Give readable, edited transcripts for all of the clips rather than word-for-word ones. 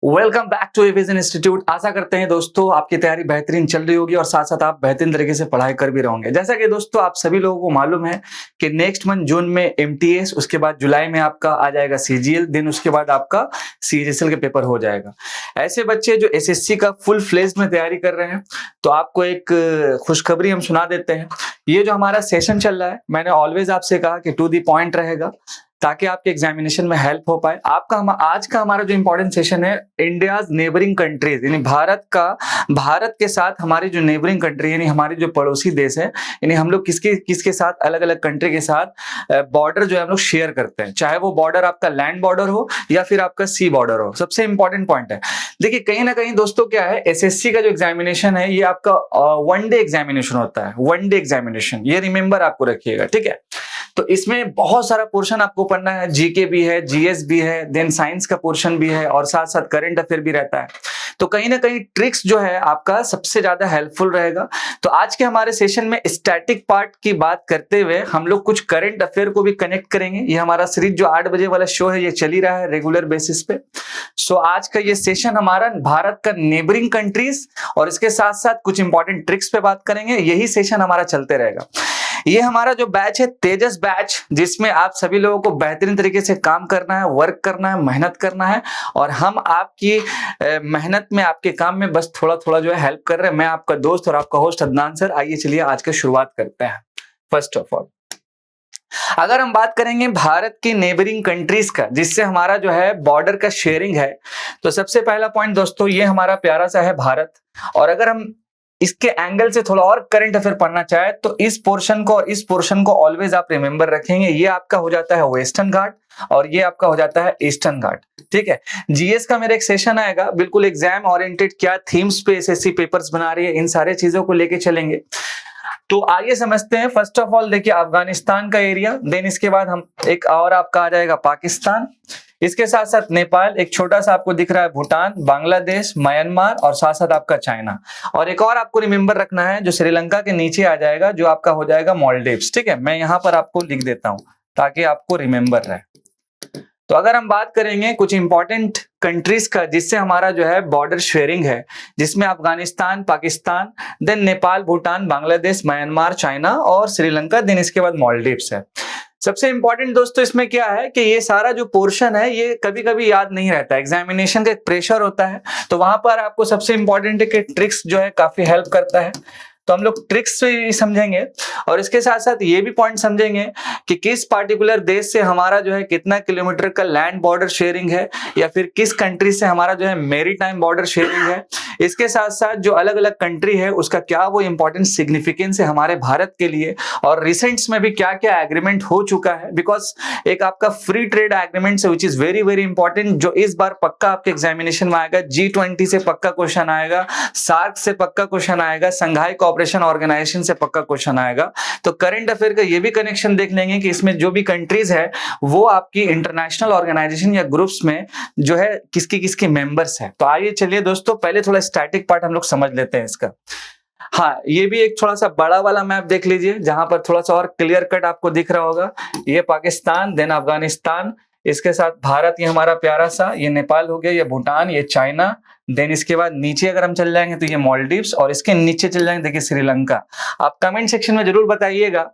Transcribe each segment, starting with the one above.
Welcome back to Avision institute. आशा करते हैं दोस्तों आपकी तैयारी बेहतरीन चल रही होगी और साथ साथ आप बेहतरीन तरीके से पढ़ाई कर भी रहोगे। जैसा कि दोस्तों आप सभी लोगों को मालूम है कि नेक्स्ट मंथ जून में एमटीएस, उसके बाद जुलाई में आपका आ जाएगा सीजीएल, देन उसके बाद आपका सीजीएसएल के पेपर हो जाएगा। ऐसे बच्चे जो एसएससी का फुल फ्लेज में तैयारी कर रहे हैं, तो आपको एक खुशखबरी हम सुना देते हैं। ये जो हमारा सेशन चल रहा है, मैंने ऑलवेज आपसे कहा कि टू दी पॉइंट रहेगा ताकि आपके एग्जामिनेशन में हेल्प हो पाए। आज का हमारा जो इंपॉर्टेंट सेशन है, इंडियाज नेबरिंग कंट्रीज, यानी भारत के साथ हमारी जो नेबरिंग कंट्री यानी हमारी जो पड़ोसी देश है, यानी हम लोग किसके साथ अलग अलग कंट्री के साथ बॉर्डर जो है हम लोग शेयर करते हैं, चाहे वो बॉर्डर आपका लैंड बॉर्डर हो या फिर आपका सी बॉर्डर हो। सबसे इंपॉर्टेंट पॉइंट है, देखिए कहीं ना कहीं दोस्तों क्या है, एसएससी का जो एग्जामिनेशन है ये आपका वन डे एग्जामिनेशन होता है। वन डे एग्जामिनेशन, ये रिमेंबर आपको रखिएगा, ठीक है। तो इसमें बहुत सारा पोर्शन आपको पढ़ना है, जीके भी है, जीएस भी है, देन साइंस का पोर्शन भी है और साथ साथ करंट अफेयर भी रहता है। तो कहीं ना कहीं ट्रिक्स जो है आपका सबसे ज्यादा हेल्पफुल रहेगा। तो आज के हमारे सेशन में स्टैटिक पार्ट की बात करते हुए हम लोग कुछ करंट अफेयर को भी कनेक्ट करेंगे। ये हमारा सीरीज जो 8 बजे वाला शो है ये चल ही रहा है रेगुलर बेसिस पे। सो आज का ये सेशन हमारा भारत का नेबरिंग कंट्रीज और इसके साथ साथ कुछ इंपॉर्टेंट ट्रिक्स पे बात करेंगे। यही सेशन हमारा चलते रहेगा। ये हमारा जो बैच है तेजस बैच, जिसमें आप सभी लोगों को बेहतरीन तरीके से काम करना है, वर्क करना है, मेहनत करना है और हम आपकी मेहनत में, आपके काम में बस थोड़ा थोड़ा जो है हेल्प कर रहे हैं। मैं आपका दोस्त और आपका होस्ट अदनान सर। आइए चलिए आज का शुरुआत करते हैं। फर्स्ट ऑफ ऑल अगर हम बात करेंगे भारत की नेबरिंग कंट्रीज का, जिससे हमारा जो है बॉर्डर का शेयरिंग है, तो सबसे पहला पॉइंट दोस्तों ये हमारा प्यारा सा है भारत। और अगर हम इसके एंगल से थोड़ा और करंट अफेयर पढ़ना चाहे तो इस पोर्शन को और इस पोर्शन को ऑलवेज आप रिमेंबर रखेंगे। ये आपका हो जाता है वेस्टर्न घाट और ये आपका हो जाता है ईस्टर्न घाट, ठीक है। जीएस का मेरा एक सेशन आएगा, बिल्कुल एग्जाम ओरिएंटेड, क्या थीम्स पे एसएससी पेपर्स बना रही है, इन सारे चीजों को लेके चलेंगे। तो आइए समझते हैं। फर्स्ट ऑफ ऑल देखिए अफगानिस्तान का एरिया, देन इसके बाद हम एक और आपका आ जाएगा पाकिस्तान, इसके साथ साथ नेपाल, एक छोटा सा आपको दिख रहा है भूटान, बांग्लादेश, म्यांमार और साथ साथ आपका चाइना। और एक और आपको रिमेंबर रखना है जो श्रीलंका के नीचे आ जाएगा, जो आपका हो जाएगा मालदीव्स, ठीक है। मैं यहां पर आपको लिख देता हूं ताकि आपको रिमेंबर रहे। तो अगर हम बात करेंगे कुछ इंपॉर्टेंट कंट्रीज का जिससे हमारा जो है बॉर्डर शेयरिंग है, जिसमें Afghanistan, Pakistan, then Nepal, Bhutan, Bangladesh, Myanmar, China और श्रीलंका, देन इसके बाद मालदीव्स है। सबसे इंपॉर्टेंट दोस्तों इसमें क्या है कि ये सारा जो पोर्शन है ये कभी कभी याद नहीं रहता, एग्जामिनेशन का एक प्रेशर होता है। तो वहां पर आपको सबसे इंपॉर्टेंट है कि ट्रिक्स जो है काफी हेल्प करता है। तो हम लोग ट्रिक्स से समझेंगे और इसके साथ साथ ये भी पॉइंट समझेंगे कि किस पार्टिकुलर देश से हमारा जो है कितना किलोमीटर का लैंड बॉर्डर शेयरिंग है, या फिर किस कंट्री से हमारा जो है मेरीटाइम बॉर्डर शेयरिंग है। इसके साथ साथ जो अलग अलग कंट्री है उसका क्या वो इंपॉर्टेंट सिग्निफिकेंस है हमारे भारत के लिए, और रिसेंट्स में भी क्या क्या एग्रीमेंट हो चुका है। बिकॉज एक आपका फ्री ट्रेड एग्रीमेंट है विच इज वेरी वेरी इंपॉर्टेंट, जो इस बार पक्का आपके एग्जामिनेशन में आएगा। G20 से पक्का क्वेश्चन आएगा, सार्क से पक्का क्वेश्चन आएगा, संघाई कोऑपरेशन ऑर्गेनाइजेशन से पक्का क्वेश्चन आएगा। तो करंट अफेयर का ये भी कनेक्शन देख लेंगे कि इसमें जो भी कंट्रीज है वो आपकी इंटरनेशनल ऑर्गेनाइजेशन या ग्रुप्स में जो है किसकी किसकी मेंबर्स है। तो आइए चलिए दोस्तों पहले थोड़ा स्टैटिक पार्ट हम लोग समझ लेते हैं इसका। हाँ, ये भी एक थोड़ा सा बड़ा वाला मैप देख लीजिए जहां पर थोड़ा सा और क्लियर कट आपको दिख रहा होगा। ये पाकिस्तान, देन अफगानिस्तान, इसके साथ भारत, ये हमारा प्यारा सा, ये नेपाल हो गया, ये भूटान, ये चाइना, देन इसके बाद नीचे अगर हम चल जाएंगे तो ये मालदीव्स और इसके नीचे चल जाएंगे देखिए श्रीलंका। आप कमेंट सेक्शन में जरूर बताइएगा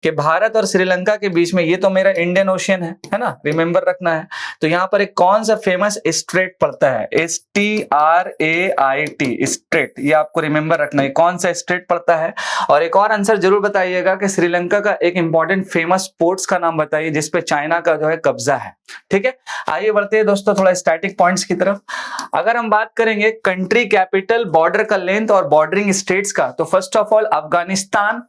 कि भारत और श्रीलंका के बीच में, ये तो मेरा इंडियन ओशियन है ना, रिमेंबर रखना है। तो यहाँ पर एक कौन सा फेमस स्ट्रेट पड़ता है, STRAIT स्ट्रेट, ये आपको रिमेंबर रखना है कौन सा स्ट्रेट पड़ता है। और एक और आंसर जरूर बताइएगा कि श्रीलंका का एक इंपॉर्टेंट फेमस पोर्ट्स का नाम बताइए जिसपे चाइना का जो है कब्जा है, ठीक है। आइए बढ़ते हैं दोस्तों थोड़ा स्टैटिक पॉइंट्स की तरफ। अगर हम बात करेंगे कंट्री कैपिटल, बॉर्डर का लेंथ और बॉर्डरिंग स्टेट्स का, तो फर्स्ट ऑफ ऑल अफगानिस्तान,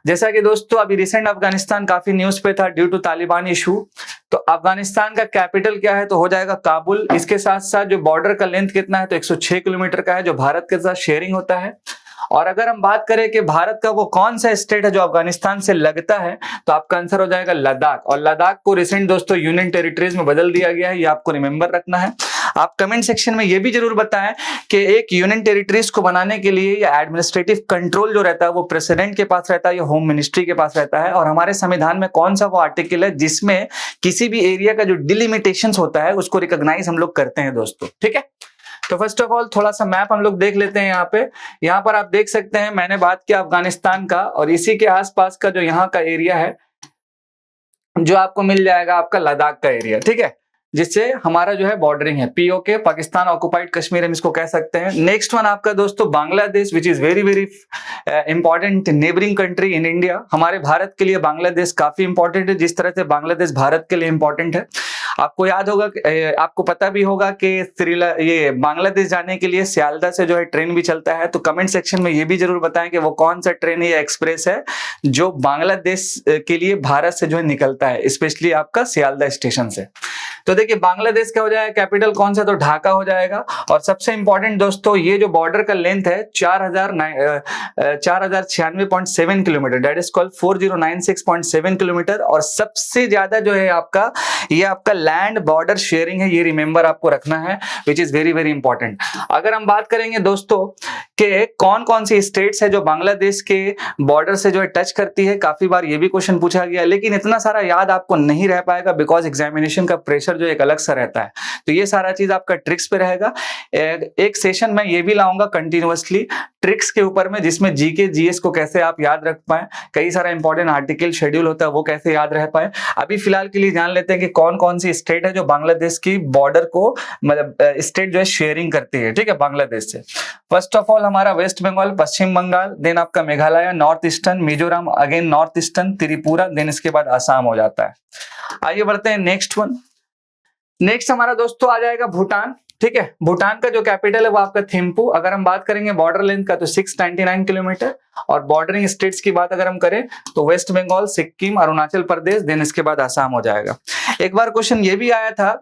जैसा कि दोस्तों अभी रिसेंट अफगानिस्तान काफी न्यूज पे था ड्यू टू तालिबान इशू। तो अफगानिस्तान का कैपिटल क्या है, तो हो जाएगा काबुल। इसके साथ साथ जो बॉर्डर का लेंथ कितना है, तो 106 किलोमीटर का है, जो भारत के साथ शेयरिंग होता है। और अगर हम बात करें कि भारत का वो कौन सा स्टेट है जो अफगानिस्तान से लगता है, तो आपका आंसर हो जाएगा लद्दाख। और लद्दाख को रिसेंट दोस्तों यूनियन टेरिटरीज में बदल दिया गया है, ये आपको रिमेंबर रखना है। आप कमेंट सेक्शन में ये भी जरूर बताएं कि एक यूनियन टेरिटरीज को बनाने के लिए या एडमिनिस्ट्रेटिव कंट्रोल जो रहता है वो प्रेसिडेंट के पास रहता है या होम मिनिस्ट्री के पास रहता है, और हमारे संविधान में कौन सा वो आर्टिकल है जिसमें किसी भी एरिया का जो डिलिमिटेशंस होता है उसको रिकॉग्नाइज हम लोग करते हैं दोस्तों। ठीक है, तो फर्स्ट ऑफ ऑल थोड़ा सा मैप हम लोग देख लेते हैं। यहाँ पर आप देख सकते हैं, मैंने बात किया अफगानिस्तान का, और इसी के आसपास का जो यहाँ का एरिया है जो आपको मिल जाएगा आपका लद्दाख का एरिया। ठीक है, जिससे हमारा जो है बॉर्डरिंग है, पीओके पाकिस्तान ऑक्युपाइड कश्मीर हम इसको कह सकते हैं। नेक्स्ट वन आपका दोस्तों बांग्लादेश, विच is very very important neighbouring country in India. हमारे भारत के लिए बांग्लादेश काफी इंपॉर्टेंट है, जिस तरह से बांग्लादेश भारत के लिए इंपॉर्टेंट है। आपको याद होगा, आपको पता भी होगा कि ये बांग्लादेश जाने के लिए सियालदा से जो है ट्रेन भी चलता है। तो कमेंट सेक्शन में ये भी जरूर बताएं कि वो कौन सा ट्रेन है या एक्सप्रेस है जो बांग्लादेश के लिए भारत से जो है निकलता है, स्पेशली आपका सियालदा स्टेशन से। तो देखिए बांग्लादेश का हो जाएगा कैपिटल कौन सा, तो ढाका हो जाएगा। और सबसे इंपॉर्टेंट दोस्तों, ये जो बॉर्डर का लेंथ है 4096.7 kilometre, that is called 4096.7 kilometre. और सबसे ज्यादा जो है आपका ये आपका लैंड बॉर्डर शेयरिंग है, ये रिमेंबर आपको रखना है, विच इज वेरी वेरी इंपॉर्टेंट। अगर हम बात करेंगे दोस्तों कि कौन कौन सी स्टेट्स है जो बांग्लादेश के बॉर्डर से जो है टच करती है, काफी बार ये भी क्वेश्चन पूछा गया, लेकिन इतना सारा याद आपको नहीं रह पाएगा बिकॉज एग्जामिनेशन का प्रेशर जो एक अलग सा रहता है। तो ये सारा चीज आपका ट्रिक्स पे रहेगा। एक सेशन में ये भी लाऊंगा कंटिन्यूअसली ट्रिक्स के ऊपर में, जिसमें जीके जीएस को कैसे आप याद रख पाए, कई सारा इंपॉर्टेंट आर्टिकल शेड्यूल होता है वो कैसे याद रह पाए। अभी फिलहाल के लिए जान लेते हैं कि कौन कौन सी स्टेट है जो बांग्लादेश की बॉर्डर को मतलब स्टेट जो है शेयरिंग करती है। ठीक है, बांग्लादेश से फर्स्ट ऑफ ऑल हमारा वेस्ट बंगाल, पश्चिम बंगाल, देन आपका Meghalaya, north eastern, Mizoram, again north eastern, Tripura, then इसके बाद आसाम हो जाता है। आइए बढ़ते हैं नेक्स्ट वन। नेक्स्ट हमारा दोस्तों आ जाएगा भूटान। ठीक है, भूटान का जो कैपिटल है वो आपका थिम्पू। अगर हम बात करेंगे बॉर्डर लेंथ का तो 699 किलोमीटर, और बॉर्डरिंग स्टेट्स की बात अगर हम करें तो वेस्ट बंगाल, सिक्किम, अरुणाचल प्रदेश, देन इसके बाद आसाम हो जाएगा। एक बार क्वेश्चन ये भी आया था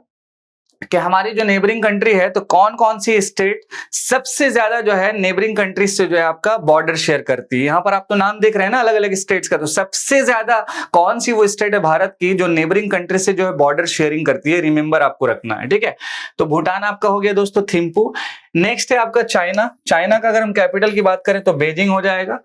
कि हमारी जो नेबरिंग कंट्री है तो कौन कौन सी स्टेट सबसे ज्यादा जो है नेबरिंग कंट्रीज से जो है आपका बॉर्डर शेयर करती है। यहाँ पर आप तो नाम देख रहे हैं ना अलग अलग स्टेट्स का, तो सबसे ज्यादा कौन सी वो स्टेट है भारत की जो नेबरिंग कंट्री से जो है बॉर्डर शेयरिंग करती है, रिमेंबर आपको रखना है। ठीक है, तो भूटान आपका हो गया दोस्तों थिम्पू। नेक्स्ट है आपका चाइना। चाइना का अगर हम कैपिटल की बात करें तो बेजिंग हो जाएगा।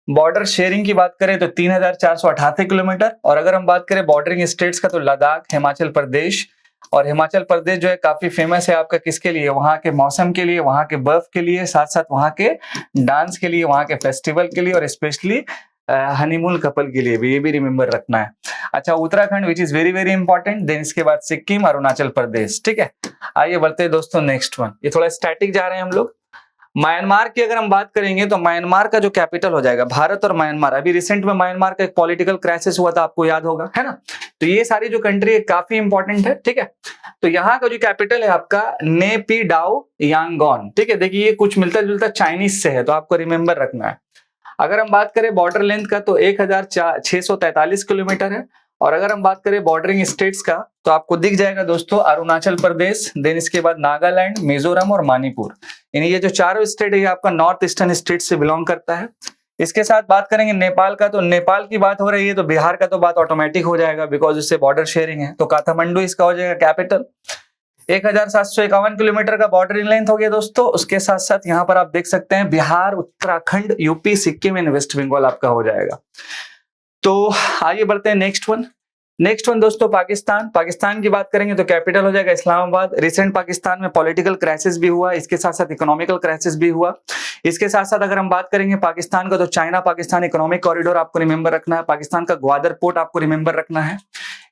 बॉर्डर शेयरिंग की बात करें तो 3488 किलोमीटर, और अगर हम बात करें बॉर्डरिंग स्टेट्स का तो लद्दाख, हिमाचल प्रदेश। और हिमाचल प्रदेश जो है काफी फेमस है आपका किसके लिए, वहां के मौसम के लिए, वहां के बर्फ के लिए, साथ साथ वहां के डांस के लिए, वहां के फेस्टिवल के लिए, और स्पेशली हनीमून कपल के लिए भी, ये भी रिमेंबर रखना है। अच्छा, Uttarakhand which is very very important, then इसके बाद सिक्किम, अरुणाचल प्रदेश। ठीक है, आइए बढ़ते हैं दोस्तों नेक्स्ट वन। ये थोड़ा स्टैटिक जा रहे हैं हम लोग। म्यांमार की अगर हम बात करेंगे तो म्यांमार का जो कैपिटल हो जाएगा, भारत और म्यांमार, अभी रिसेंट में म्यांमार का एक पॉलिटिकल क्राइसिस हुआ था, आपको याद होगा, है ना। तो ये सारी जो कंट्री है काफी इंपॉर्टेंट है। ठीक है, तो यहाँ का जो कैपिटल है आपका नेपिडाओ यांगोन। ठीक है, देखिए ये कुछ मिलता जुलता चाइनीज से है, तो आपको रिमेंबर रखना है। अगर हम बात करें बॉर्डर लेंथ का तो 1643 किलोमीटर है, और अगर हम बात करें बॉर्डरिंग स्टेट्स का तो आपको दिख जाएगा दोस्तों अरुणाचल प्रदेश, देन इसके बाद नागालैंड, मिजोरम और मणिपुर। यानी ये जो चारों स्टेट है ये आपका नॉर्थ ईस्टर्न स्टेट से बिलोंग करता है। इसके साथ बात करेंगे नेपाल का, तो नेपाल की बात हो रही है तो बिहार का तो बात ऑटोमेटिक हो जाएगा बिकॉज उससे बॉर्डर शेयरिंग है, तो काठमांडू इसका हो जाएगा कैपिटल। 1751 किलोमीटर का बॉर्डरिंग लेंथ हो गया दोस्तों। उसके साथ साथ यहाँ पर आप देख सकते हैं Bihar, Uttarakhand, UP, Sikkim and west Bengal आपका हो जाएगा। तो आइए बढ़ते हैं नेक्स्ट वन। नेक्स्ट वन दोस्तों पाकिस्तान। पाकिस्तान की बात करेंगे तो कैपिटल हो जाएगा इस्लामाबाद। रिसेंट पाकिस्तान में पॉलिटिकल क्राइसिस भी हुआ, इसके साथ साथ इकोनॉमिकल क्राइसिस भी हुआ। इसके साथ साथ अगर हम बात करेंगे पाकिस्तान का तो चाइना पाकिस्तान इकोनॉमिक कॉरिडोर आपको रिमेंबर रखना है, पाकिस्तान का ग्वादर पोर्ट आपको रिमेंबर रखना है।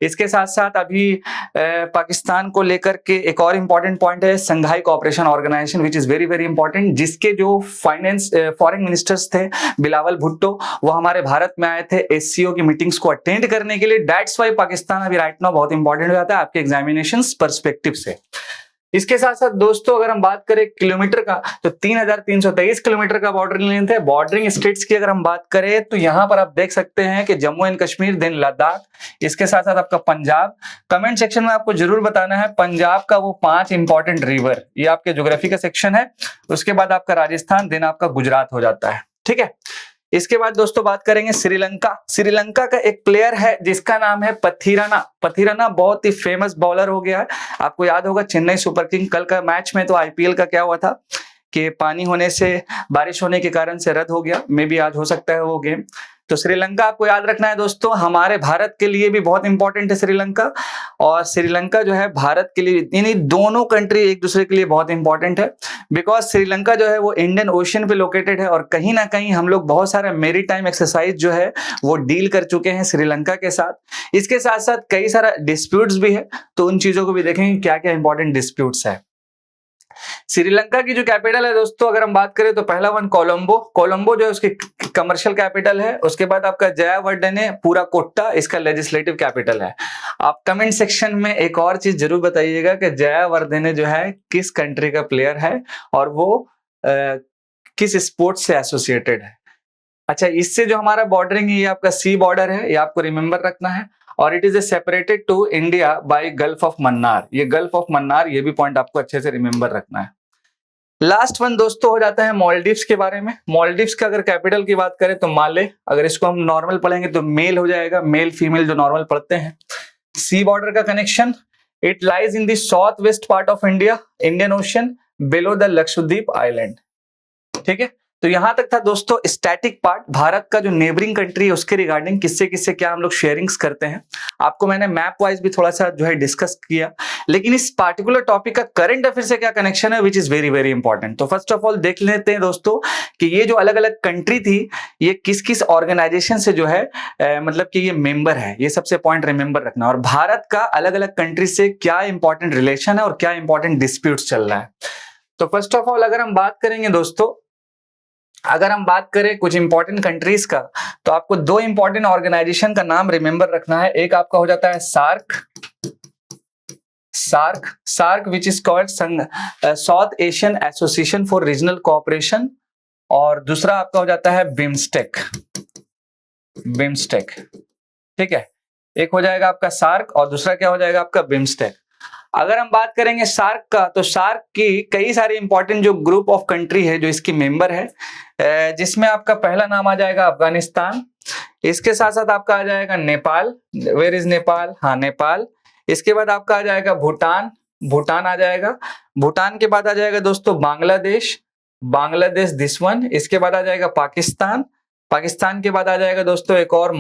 इसके साथ साथ अभी पाकिस्तान को लेकर के एक और इंपॉर्टेंट पॉइंट है Shanghai cooperation organisation, which is very very important, जिसके जो फाइनेंस फॉरेन मिनिस्टर्स थे बिलावल भुट्टो, वो हमारे भारत में आए थे एससीओ की मीटिंग्स को अटेंड करने के लिए। दैट्स वाई पाकिस्तान अभी राइट नाउ बहुत इंपॉर्टेंट हो जाता है आपके एग्जामिनेशंस पर्सपेक्टिव से। इसके साथ साथ दोस्तों अगर हम बात करें किलोमीटर का तो 3323 किलोमीटर का बॉर्डरिंग लेंथ है। बॉर्डरिंग स्टेट्स की अगर हम बात करें तो यहां पर आप देख सकते हैं कि जम्मू एंड कश्मीर, देन लद्दाख, इसके साथ साथ आपका पंजाब। कमेंट सेक्शन में आपको जरूर बताना है पंजाब का वो 5 इंपॉर्टेंट रिवर, ये आपके ज्योग्राफी का सेक्शन है। उसके बाद आपका राजस्थान, देन आपका गुजरात हो जाता है। ठीक है, इसके बाद दोस्तों बात करेंगे श्रीलंका। श्रीलंका का एक प्लेयर है जिसका नाम है पथिराना। पथिराना बहुत ही फेमस बॉलर हो गया है। आपको याद होगा चेन्नई सुपर किंग कल का मैच में तो आईपीएल का क्या हुआ था कि पानी होने से, बारिश होने के कारण से रद्द हो गया। मे बी आज हो सकता है वो गेम। तो श्रीलंका आपको याद रखना है दोस्तों, हमारे भारत के लिए भी बहुत इंपॉर्टेंट है श्रीलंका, और श्रीलंका जो है भारत के लिए, यानी दोनों कंट्री एक दूसरे के लिए बहुत इंपॉर्टेंट है। बिकॉज श्रीलंका जो है वो इंडियन ओशन पे लोकेटेड है, और कहीं ना कहीं हम लोग बहुत सारा मेरीटाइम एक्सरसाइज जो है वो डील कर चुके हैं श्रीलंका के साथ। इसके साथ साथ कई सारा डिस्प्यूट्स भी है, तो उन चीजों को भी देखेंगे क्या क्या इंपॉर्टेंट डिस्प्यूट्स है। श्रीलंका की जो कैपिटल है दोस्तों, अगर हम बात करें तो पहला वन कोलंबो। कोलंबो जो है उसकी कमर्शियल कैपिटल है। उसके बाद आपका जयावर्धने पूरा कोट्टा इसका लेजिस्लेटिव कैपिटल है। आप कमेंट सेक्शन में एक और चीज जरूर बताइएगा कि जयावर्धने जो है किस कंट्री का प्लेयर है और वो किस स्पोर्ट्स से एसोसिएटेड है। अच्छा, इससे जो हमारा बॉर्डरिंग है ये आपका सी बॉर्डर है, ये आपको रिमेंबर रखना है। और it is separated to India by gulf of Mannar. ये गल्फ ऑफ मन्नार, ये भी पॉइंट आपको अच्छे से रिमेंबर रखना है। लास्ट वन दोस्तों हो जाता है मॉलडीव्स के बारे में। मॉलडीव्स का अगर कैपिटल की बात करें तो माले। अगर इसको हम नॉर्मल पढ़ेंगे तो मेल हो जाएगा, मेल फीमेल जो नॉर्मल पढ़ते हैं। सी बॉर्डर का connection, it lies in the south west part of India, Indian ocean, below the Lakshadweep island. ठीक है, तो यहां तक था दोस्तों स्टैटिक पार्ट, भारत का जो नेबरिंग कंट्री है उसके रिगार्डिंग किससे किससे क्या हम लोग शेयरिंग्स करते हैं। आपको मैंने मैप वाइज भी थोड़ा सा जो है डिस्कस किया, लेकिन इस पार्टिकुलर टॉपिक का करंट अफेयर से क्या कनेक्शन है, विच इज वेरी वेरी इंपॉर्टेंट। तो फर्स्ट ऑफ ऑल देख लेते हैं दोस्तों कि ये जो अलग अलग कंट्री थी ये किस किस ऑर्गेनाइजेशन से जो है मतलब कि ये मेंबर है, ये सबसे पॉइंट रिमेंबर रखना। और भारत का अलग अलग कंट्री से क्या इंपॉर्टेंट रिलेशन है और क्या इंपॉर्टेंट डिस्प्यूट चल रहा है। तो फर्स्ट ऑफ ऑल अगर हम बात करेंगे दोस्तों, अगर हम बात करें कुछ इंपॉर्टेंट कंट्रीज का, तो आपको दो इंपॉर्टेंट ऑर्गेनाइजेशन का नाम रिमेंबर रखना है। एक आपका हो जाता है SAARC, SAARC which is called south Asian association for regional cooperation, और दूसरा आपका हो जाता है बिम्स्टेक। ठीक है, एक हो जाएगा आपका सार्क और दूसरा क्या हो जाएगा आपका बिम्स्टेक। अगर हम बात करेंगे सार्क का, तो सार्क की कई सारे इंपॉर्टेंट जो ग्रुप ऑफ कंट्री है जो इसकी मेंबर है, जिसमें आपका पहला नाम आ जाएगा अफगानिस्तान। इसके साथ साथ आपका आ जाएगा नेपाल। Where is Nepal? हाँ, नेपाल। इसके बाद आपका आ जाएगा भूटान आ जाएगा। भूटान के बाद आ जाएगा दोस्तों बांग्लादेश दिस वन। इसके बाद आ जाएगा पाकिस्तान के बाद आ जाएगा दोस्तों एक और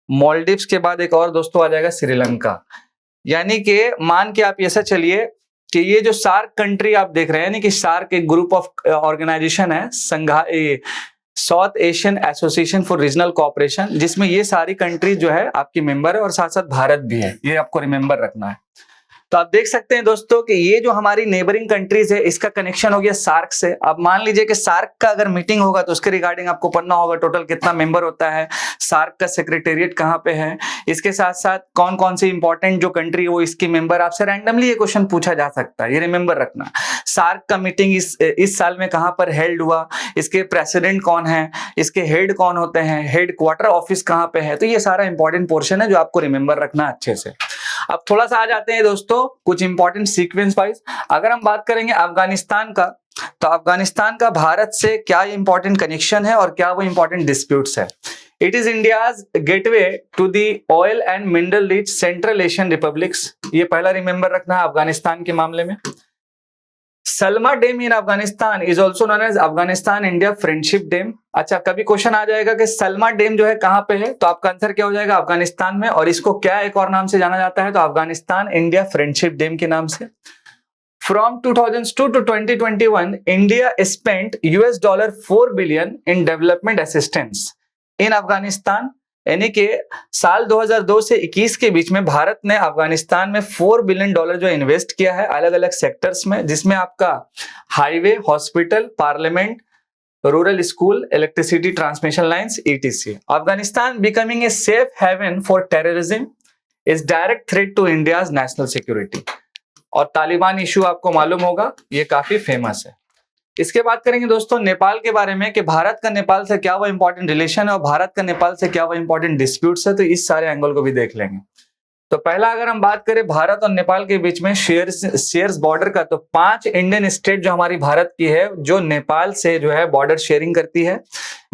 मॉलडीव्स के बाद एक और दोस्तों आ जाएगा श्रीलंका। यानी कि मान के आप ऐसा चलिए कि ये जो सार्क कंट्री आप देख रहे हैं, यानी कि सार्क एक ग्रुप ऑफ ऑर्गेनाइजेशन है, south Asian association for regional cooperation, जिसमें ये सारी कंट्री जो है आपकी मेंबर है और साथ साथ भारत भी है। ये आपको रिमेंबर रखना है। तो आप देख सकते हैं दोस्तों कि ये जो हमारी नेबरिंग कंट्रीज है इसका कनेक्शन हो गया सार्क से। अब मान लीजिए कि सार्क का अगर मीटिंग होगा तो उसके रिगार्डिंग आपको पढ़ना होगा टोटल कितना मेंबर होता है, सार्क का सेक्रेटेरिएट कहाँ पे है, इसके साथ साथ कौन कौन सी इंपॉर्टेंट जो कंट्री वो इसकी मेंबर। आपसे रैंडमली ये क्वेश्चन पूछा जा सकता है, ये रिमेंबर रखना। सार्क का मीटिंग इस साल में कहाँ पर हेल्ड हुआ, इसके प्रेसिडेंट कौन है, इसके हेड कौन होते हैं, हेड क्वार्टर ऑफिस कहाँ पे है। तो ये सारा इंपॉर्टेंट पोर्शन है जो आपको रिमेंबर रखना अच्छे से। अब थोड़ा सा आ जाते हैं दोस्तों कुछ इंपॉर्टेंट सीक्वेंस वाइज। अगर हम बात करेंगे अफगानिस्तान का, तो अफगानिस्तान का भारत से क्या इंपॉर्टेंट कनेक्शन है और क्या वो इंपॉर्टेंट डिस्प्यूट्स है। It is India's gateway to the oil and mineral rich central Asian republics. ये पहला रिमेंबर रखना है अफगानिस्तान के मामले में। Salma dam in Afghanistan is also known as Afghanistan India friendship dam. अच्छा, कभी क्वेश्चन आ जाएगा कि सलमा डैम जो है कहां पे है, तो आपका आंसर क्या हो जाएगा अफगानिस्तान में, और इसको क्या एक और नाम से जाना जाता है, तो अफगानिस्तान इंडिया फ्रेंडशिप डैम के नाम से। From 2002 to 2021, India spent $4 billion in development assistance in Afghanistan। यानी कि साल 2002 से 21 के बीच में भारत ने अफगानिस्तान में $4 बिलियन जो इन्वेस्ट किया है अलग अलग सेक्टर्स में, जिसमें आपका highway, hospital, parliament, rural school, electricity transmission lines, etc. Afghanistan becoming a safe haven for terrorism is direct threat to India's national security. और तालिबान इशू आपको मालूम होगा, ये काफी फेमस है। इसके बात करेंगे दोस्तों नेपाल के बारे में कि भारत का नेपाल से क्या वो इंपॉर्टेंट रिलेशन है और भारत का नेपाल से क्या वो इंपॉर्टेंट डिस्प्यूट्स है, तो इस सारे एंगल को भी देख लेंगे। तो पहला अगर हम बात करें भारत और नेपाल के बीच में शेयर्स बॉर्डर का, तो 5 इंडियन स्टेट जो हमारी भारत की है जो नेपाल से जो है बॉर्डर शेयरिंग करती है,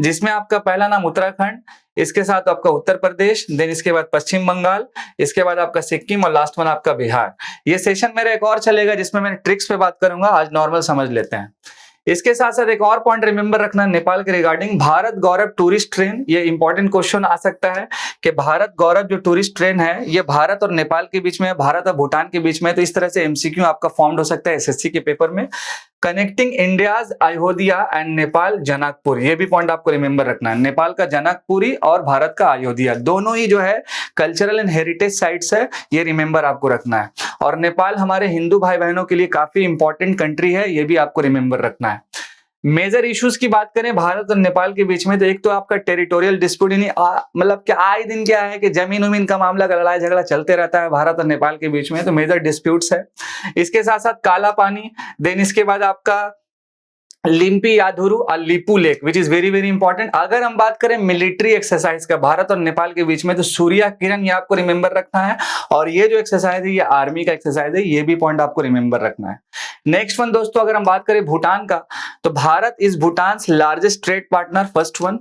जिसमें आपका पहला नाम उत्तराखंड, इसके साथ आपका उत्तर प्रदेश, देन इसके बाद पश्चिम बंगाल, इसके बाद आपका सिक्किम और लास्ट वन आपका बिहार। ये सेशन मेरा एक और चलेगा जिसमें मैं ट्रिक्स पे बात करूंगा, आज नॉर्मल समझ लेते हैं। इसके साथ साथ एक और पॉइंट रिमेंबर रखना नेपाल के रिगार्डिंग, भारत गौरव टूरिस्ट ट्रेन, ये इंपॉर्टेंट क्वेश्चन आ सकता है कि भारत गौरव जो टूरिस्ट ट्रेन है ये भारत और नेपाल के बीच में है, भारत और भूटान के बीच में, तो इस तरह से एमसीक्यू आपका फॉर्म्ड हो सकता है एसएससी के पेपर में। Connecting India's Ayodhya and Nepal Janakpur, ये भी पॉइंट आपको रिमेंबर रखना है, नेपाल का जनकपुरी और भारत का अयोध्या दोनों ही जो है कल्चरल एंड हेरिटेज साइट्स है, ये रिमेंबर आपको रखना है। और नेपाल हमारे हिंदू भाई बहनों के लिए काफी इंपॉर्टेंट कंट्री है, ये भी आपको रिमेंबर रखना है। मेजर इश्यूज की बात करें भारत और नेपाल के बीच में, तो एक तो आपका टेरिटोरियल डिस्प्यूट, मतलब क्या आए दिन क्या है कि जमीन उमीन का मामला का लड़ाई झगड़ा चलते रहता है भारत और नेपाल के बीच में, तो मेजर डिस्प्यूट्स है। इसके साथ साथ काला पानी, देन इसके बाद आपका लिम्पी याधुरु और Lipu lake which is very very important. अगर हम बात करें मिलिट्री एक्सरसाइज का भारत और नेपाल के बीच में, तो सूर्या किरण ये आपको रिमेंबर रखना है, और ये जो एक्सरसाइज है ये आर्मी का एक्सरसाइज है, ये भी पॉइंट आपको रिमेंबर रखना है। नेक्स्ट वन दोस्तों, अगर हम बात करें भूटान का, तो Bharat is Bhutan largest trade partner, first one.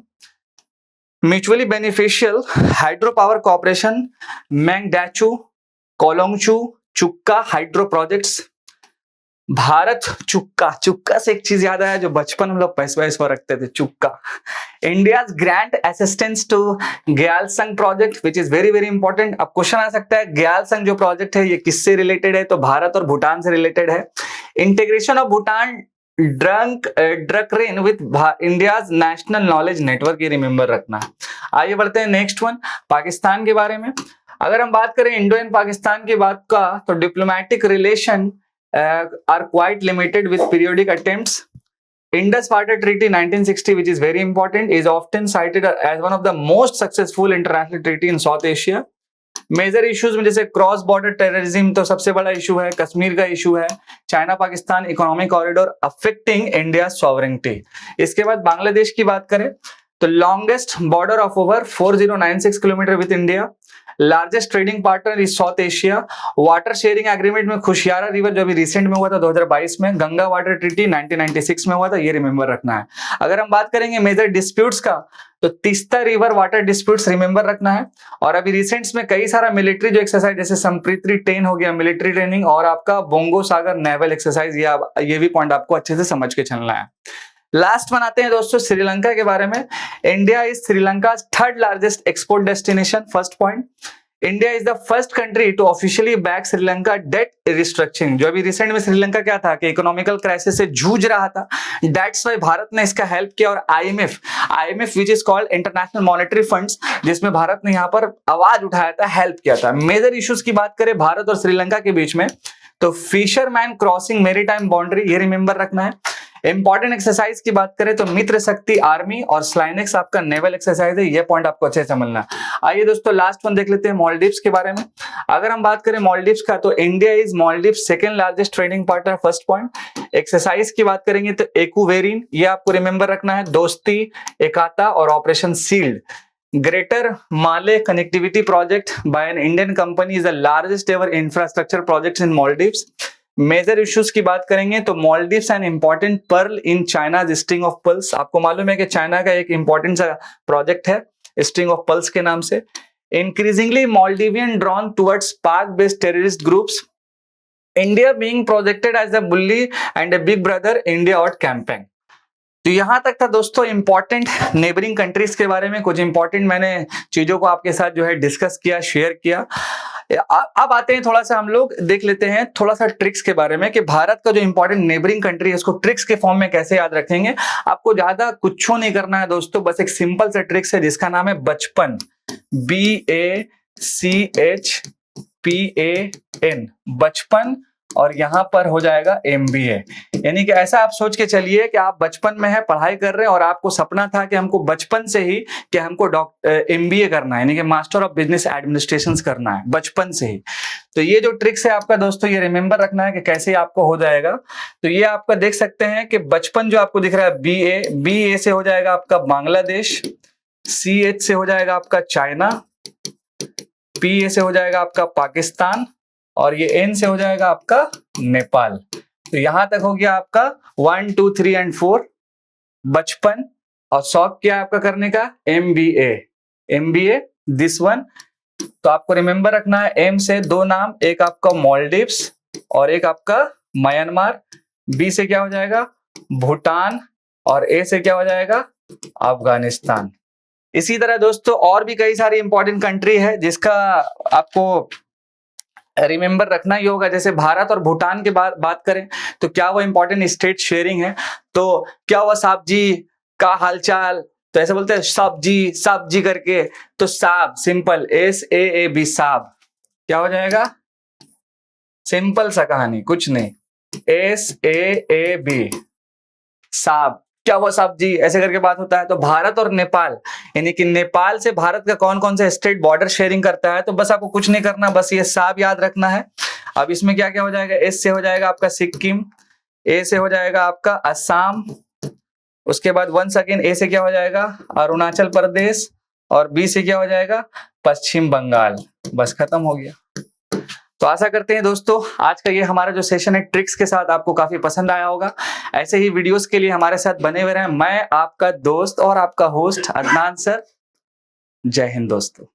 Mutually beneficial hydro power corporation, Mangdechhu, Kholongchhu, Chukha hydro projects. Bharat Chukha से एक चीज याद आया जो बचपन हम लोग पैसवा रखते थे, Chukha. India's grant assistance to Gyalsung project which is very very important. अब क्वेश्चन आ सकता है ग्यालसंग जो प्रोजेक्ट है ये किससे रिलेटेड है, तो भारत और भूटान से रिलेटेड है। Integration of Bhutan DrukREN with India's national knowledge network, ये रिमेंबर रखना है। आइए बढ़ते हैं नेक्स्ट वन, पाकिस्तान के बारे में। अगर हम बात करें इंडो एंड पाकिस्तान की बात का, तो diplomatic relation are quite limited with periodic attempts. Indus Water Treaty 1960, which is very important, is often cited as one of the most successful international treaty in South Asia. Major issues में जैसे cross border terrorism तो सबसे बड़ा issue है, कश्मीर का issue है, China Pakistan economic corridor affecting India sovereignty. इसके बाद बांग्लादेश की बात करें तो longest border of over 4096 kilometre with India, largest trading partner is south Asia. Water sharing agreement में खुशियारा रिवर जो अभी रिसेंट में हुआ था 2022 में, गंगा वाटर ट्रीटी 1996 में हुआ था, ये रिमेंबर रखना है। अगर हम बात करेंगे मेजर डिस्प्यूट्स का, तो Teesta river water disputes remember रखना है। और अभी रिसेंट्स में कई सारा मिलिट्री जो एक्सरसाइज जैसे संप्रीति 10 हो गया मिलिट्री ट्रेनिंग, और आपका बोंगो सागर नेवल एक्सरसाइज, ये भी पॉइंट आपको अच्छे से समझ के चलना है। लास्ट वन आते हैं दोस्तों श्रीलंका के बारे में। India is Sri Lanka third largest export destination, first point. India is the first country to officially back Sri Lanka debt restructuring, जो अभी रिसेंट में श्रीलंका क्या था कि इकोनॉमिकल क्राइसिस से जूझ रहा था, दैट्स व्हाई भारत ने इसका हेल्प किया। और IMF which is called international monetary funds, जिसमें भारत ने यहाँ पर आवाज उठाया था, हेल्प किया था। मेजर इश्यूज की बात करें भारत और श्रीलंका के बीच में, तो फिशरमैन क्रॉसिंग मेरीटाइम बाउंड्री, ये रिमेंबर रखना है। इंपॉर्टेंट एक्सरसाइज की बात करें तो मित्र शक्ति आर्मी और स्लाइनेक्स आपका नेवल एक्सरसाइज है, ये पॉइंट आपको अच्छे से समझना। आइए दोस्तों लास्ट वन देख लेते हैं मालदीव्स के बारे में। अगर हम बात करें मालदीव्स का, तो India is Maldives second largest trading partner, first point. Exercise की बात करेंगे तो एक्वेरिन, ये आपको रिमेंबर रखना है, दोस्ती, एकाता और operation sealed. Greater Male connectivity project by an Indian company is the largest ever infrastructure project in Maldives. Major issues की बात करेंगे तो Maldives an important pearl in China string of pearls. आपको मालूम है कि चाइना का एक इंपॉर्टेंट सा प्रोजेक्ट है स्ट्रिंग ऑफ पर्ल्स के नाम से। Increasingly Maldivian drawn towards Pak based terrorist groups. India being projected as the bully and a big brother India out campaign. तो यहां तक था दोस्तों इंपॉर्टेंट नेबरिंग कंट्रीज के बारे में, कुछ इंपॉर्टेंट मैंने चीजों को आपके साथ जो है डिस्कस किया, शेयर किया। अब आते हैं थोड़ा सा हम लोग देख लेते हैं थोड़ा सा ट्रिक्स के बारे में कि भारत का जो इंपॉर्टेंट नेबरिंग कंट्री है उसको ट्रिक्स के फॉर्म में कैसे याद रखेंगे। आपको ज्यादा कुछ नहीं करना है दोस्तों, बस एक सिंपल सा ट्रिक्स है जिसका नाम है बचपन, BACHPAN, बचपन, और यहां पर हो जाएगा MBA। यानी कि ऐसा आप सोच के चलिए कि आप बचपन में है, पढ़ाई कर रहे हैं और आपको सपना था कि हमको बचपन से ही कि हमको MBA करना है, यानी कि मास्टर ऑफ बिजनेस एडमिनिस्ट्रेशन करना है बचपन से ही। तो ये जो ट्रिक्स है आपका दोस्तों, ये रिमेंबर रखना है कि कैसे आपको हो जाएगा। तो ये आपका देख सकते हैं कि बचपन जो आपको दिख रहा है BA से हो जाएगा आपका बांग्लादेश, CH से हो जाएगा आपका चाइना, P से हो जाएगा आपका पाकिस्तान, और ये N से हो जाएगा आपका नेपाल। तो यहां तक हो गया आपका 1 2 3 एंड 4 बचपन, और शौक क्या है आपका करने का, MBA दिस वन। तो आपको रिमेंबर रखना है M से दो नाम, एक आपका मालदीव्स और एक आपका म्यांमार। B से क्या हो जाएगा, भूटान, और A से क्या हो जाएगा, अफगानिस्तान। इसी तरह दोस्तों और भी कई सारी इंपॉर्टेंट कंट्री है जिसका आपको रिमेंबर रखना ही होगा। जैसे भारत और भूटान के बात करें तो क्या वो इंपॉर्टेंट स्टेट शेयरिंग है, तो क्या हुआ साहब जी का हालचाल, तो ऐसे बोलते हैं साहब जी करके, तो साहब सिंपल SAAB साहब, क्या हो जाएगा, सिंपल सा कहानी कुछ नहीं, SAAB साहब, क्या हुआ साहब जी, ऐसे करके बात होता है। तो भारत और नेपाल, यानी कि नेपाल से भारत का कौन कौन सा स्टेट बॉर्डर शेयरिंग करता है, तो बस आपको कुछ नहीं करना, बस ये साहब याद रखना है। अब इसमें क्या क्या हो जाएगा, S से हो जाएगा आपका सिक्किम, A से हो जाएगा आपका असम, उसके बाद वन सेकेंड A से क्या हो जाएगा, अरुणाचल प्रदेश, और B से क्या हो जाएगा, पश्चिम बंगाल। बस खत्म हो गया। तो आशा करते हैं दोस्तों आज का ये हमारा जो सेशन है ट्रिक्स के साथ आपको काफी पसंद आया होगा। ऐसे ही वीडियोस के लिए हमारे साथ बने हुए रहें। मैं आपका दोस्त और आपका होस्ट अदनान सर। जय हिंद दोस्तों।